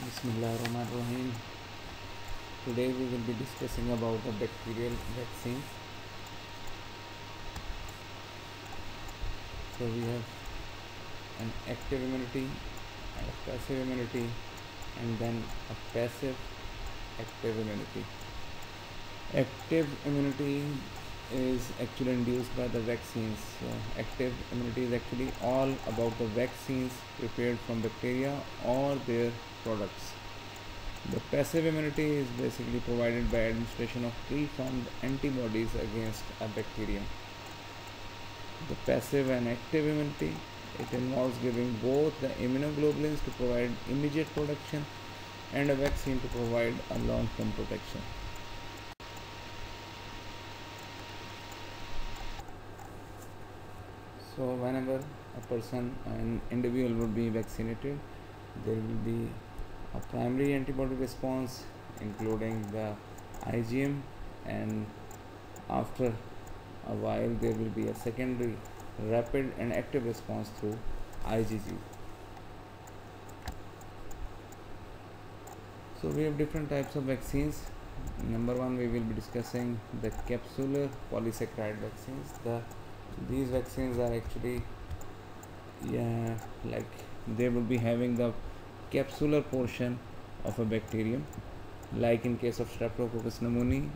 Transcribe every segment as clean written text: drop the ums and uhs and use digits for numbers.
Bismillahirrahmanirrahim. Today we will be discussing about the bacterial vaccine. So we have an active immunity and a passive immunity, and then a passive active immunity. Active immunity is actually induced by the vaccines. So active immunity is actually all about the vaccines prepared from bacteria or their products. The passive immunity is basically provided by administration of pre-formed antibodies against a bacterium. The passive and active immunity, it involves giving both the immunoglobulins to provide immediate protection and a vaccine to provide a long-term protection. So whenever a person, an individual would be vaccinated, there will be a primary antibody response including the IgM, and after a while there will be a secondary rapid and active response through IgG. So we have different types of vaccines. Number one, we will be discussing the capsular polysaccharide vaccines. These vaccines are actually, like, they will be having the capsular portion of a bacterium. Like in case of Streptococcus pneumoniae,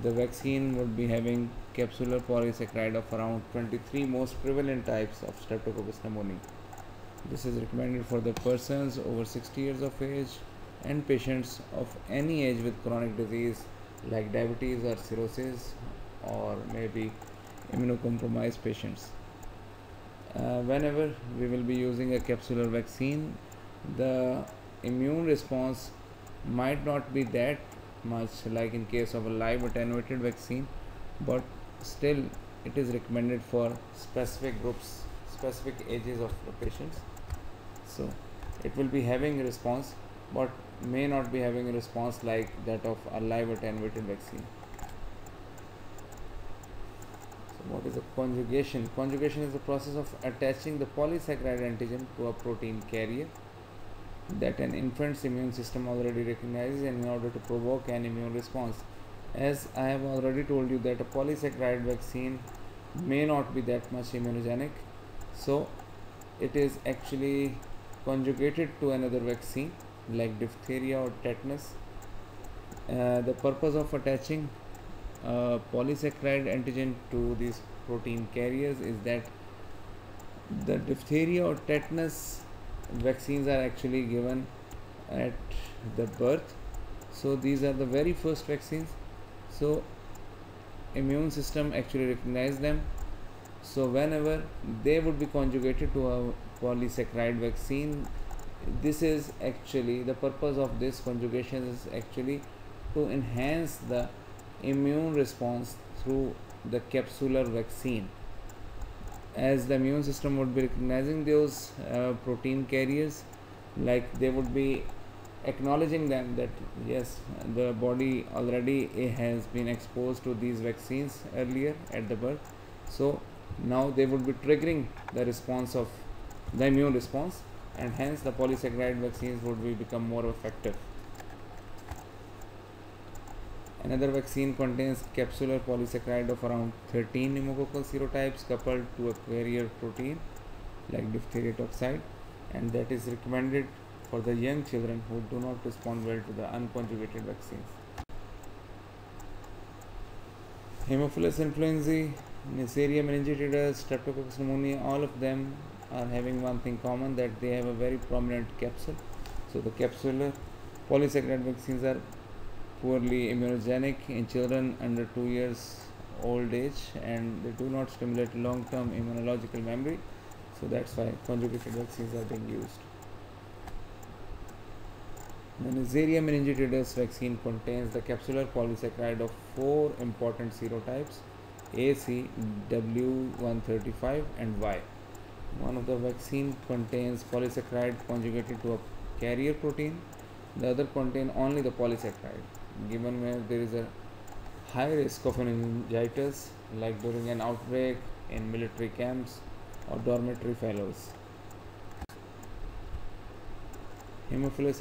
the vaccine would be having capsular polysaccharide of around 23 most prevalent types of Streptococcus pneumoniae. This is recommended for the persons over 60 years of age and patients of any age with chronic disease like diabetes or cirrhosis, or maybe immunocompromised patients. Whenever we will be using a capsular vaccine, the immune response might not be that much like in case of a live attenuated vaccine, but still it is recommended for specific groups, specific ages of the patients. So it will be having a response, but may not be having a response like that of a live attenuated vaccine. So what is a conjugation? Conjugation is the process of attaching the polysaccharide antigen to a protein carrier that an infant's immune system already recognizes in order to provoke an immune response. As I have already told you that a polysaccharide vaccine may not be that much immunogenic, so it is actually conjugated to another vaccine like diphtheria or tetanus. The purpose of attaching polysaccharide antigen to these protein carriers is that the diphtheria or tetanus vaccines are actually given at the birth. So these are the very first vaccines, so immune system actually recognize them. So whenever they would be conjugated to a polysaccharide vaccine, this is actually the purpose of this conjugation is actually to enhance the immune response through the capsular vaccine. As the immune system would be recognizing those protein carriers, like they would be acknowledging them that yes, the body already has been exposed to these vaccines earlier at the birth, so now they would be triggering the response of the immune response, and hence the polysaccharide vaccines would be become more effective. Another vaccine contains capsular polysaccharide of around 13 pneumococcal serotypes coupled to a carrier protein like diphtheria toxide, and that is recommended for the young children who do not respond well to the unconjugated vaccines. Haemophilus influenzae, Neisseria meningitidis, Streptococcus pneumoniae, all of them are having one thing common, that they have a very prominent capsule. So the capsular polysaccharide vaccines are poorly immunogenic in children under 2 years old age, and they do not stimulate long-term immunological memory, so that's why conjugated vaccines are being used. The Neisseria meningitidis vaccine contains the capsular polysaccharide of 4 important serotypes A, C, W135 and Y. One of the vaccine contains polysaccharide conjugated to a carrier protein, the other contain only the polysaccharide, given where there is a high risk of meningitis, like during an outbreak in military camps or dormitory fellows. Haemophilus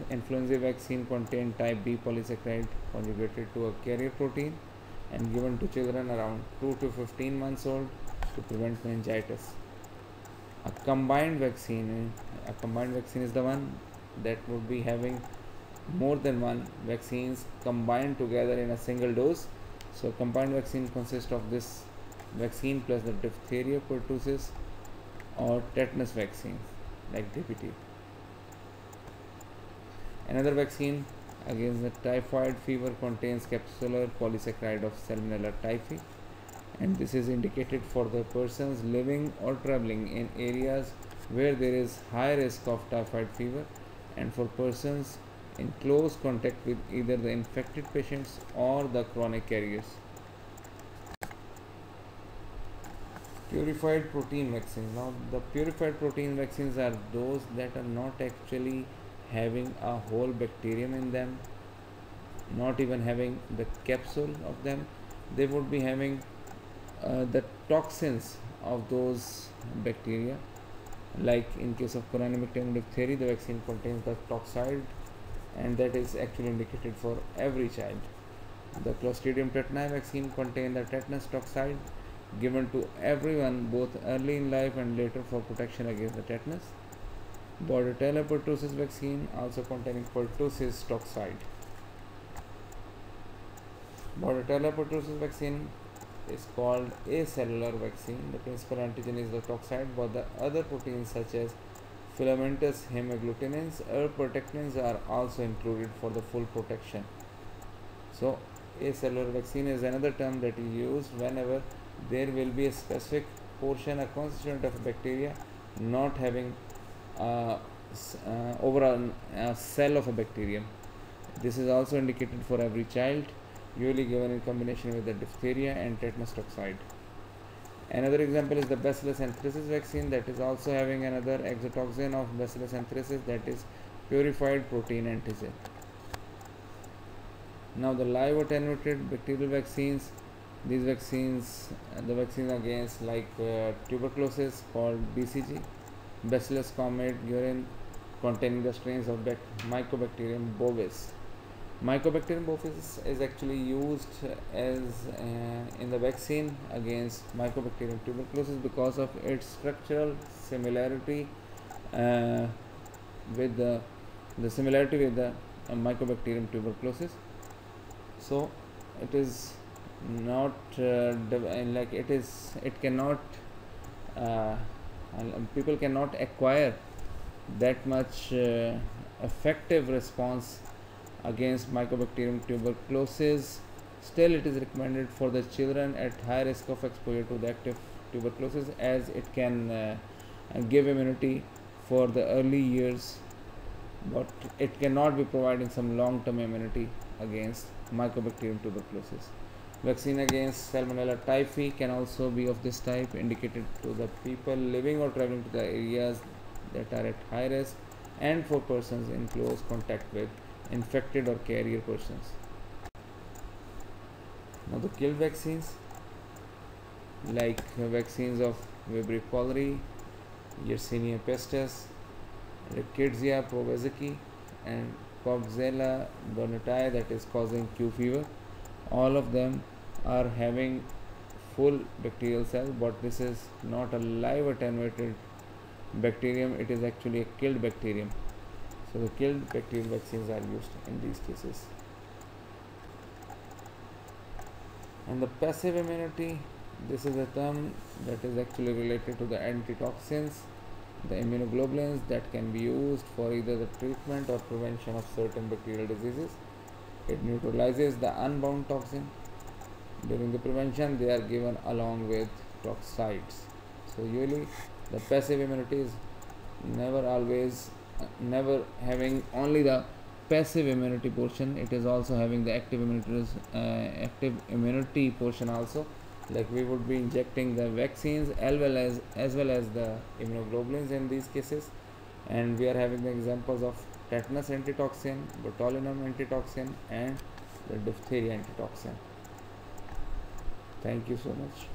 influenzae vaccine contain type B polysaccharide conjugated to a carrier protein and given to children around 2 to 15 months old to prevent meningitis. A combined vaccine is the one that would be having more than one vaccines combined together in a single dose. So combined vaccine consists of this vaccine plus the diphtheria, pertussis or tetanus vaccine like DPT. Another vaccine against the typhoid fever contains capsular polysaccharide of Salmonella typhi, and this is indicated for the persons living or traveling in areas where there is high risk of typhoid fever and for persons in close contact with either the infected patients or the chronic carriers. Purified protein vaccines. Now the purified protein vaccines are those that are not actually having a whole bacterium in them, not even having the capsule of them. They would be having the toxins of those bacteria. Like in case of corynebacterium diphtheria, the vaccine contains the toxide, and that is actually indicated for every child. The Clostridium tetani vaccine contains the tetanus toxide given to everyone both early in life and later for protection against the tetanus. Bordetella pertussis vaccine also containing pertussis toxide. Bordetella pertussis vaccine is called acellular vaccine. The principal antigen is the toxide, but the other proteins such as filamentous hemagglutinins or protectins are also included for the full protection. So acellular vaccine is another term that is used whenever there will be a specific portion, a constituent of a bacteria not having overall cell of a bacterium. This is also indicated for every child, usually given in combination with the diphtheria and tetanus toxide. Another example is the Bacillus anthracis vaccine, that is also having another exotoxin of Bacillus anthracis, that is purified protein antigen. Now the live attenuated bacterial vaccines. These vaccines, the vaccines against like tuberculosis called BCG, Bacillus calmette-guerin, containing the strains of Mycobacterium bovis. Mycobacterium bovis is actually used as in the vaccine against Mycobacterium tuberculosis because of its structural similarity with the Mycobacterium tuberculosis. So it is not people cannot acquire that much effective response against Mycobacterium tuberculosis. Still, it is recommended for the children at high risk of exposure to the active tuberculosis, as it can give immunity for the early years, but it cannot be providing some long-term immunity against Mycobacterium tuberculosis. Vaccine against Salmonella typhi can also be of this type, indicated to the people living or traveling to the areas that are at high risk and for persons in close contact with infected or carrier persons. Now the killed vaccines, like vaccines of Vibrio cholerae, Yersinia pestis, Rickettsia prowazekii, and Coxiella burnetii, that is causing Q fever. All of them are having full bacterial cell, but this is not a live attenuated bacterium, it is actually a killed bacterium. So the killed bacterial vaccines are used in these cases. And the passive immunity, this is a term that is actually related to the antitoxins, the immunoglobulins that can be used for either the treatment or prevention of certain bacterial diseases. It neutralizes the unbound toxin. During the prevention, they are given along with toxides. So usually the passive immunity is never having only the passive immunity portion, it is also having the active immunity portion also. Like we would be injecting the vaccines as well as the immunoglobulins in these cases, and we are having the examples of tetanus antitoxin, botulinum antitoxin, and the diphtheria antitoxin. Thank you so much.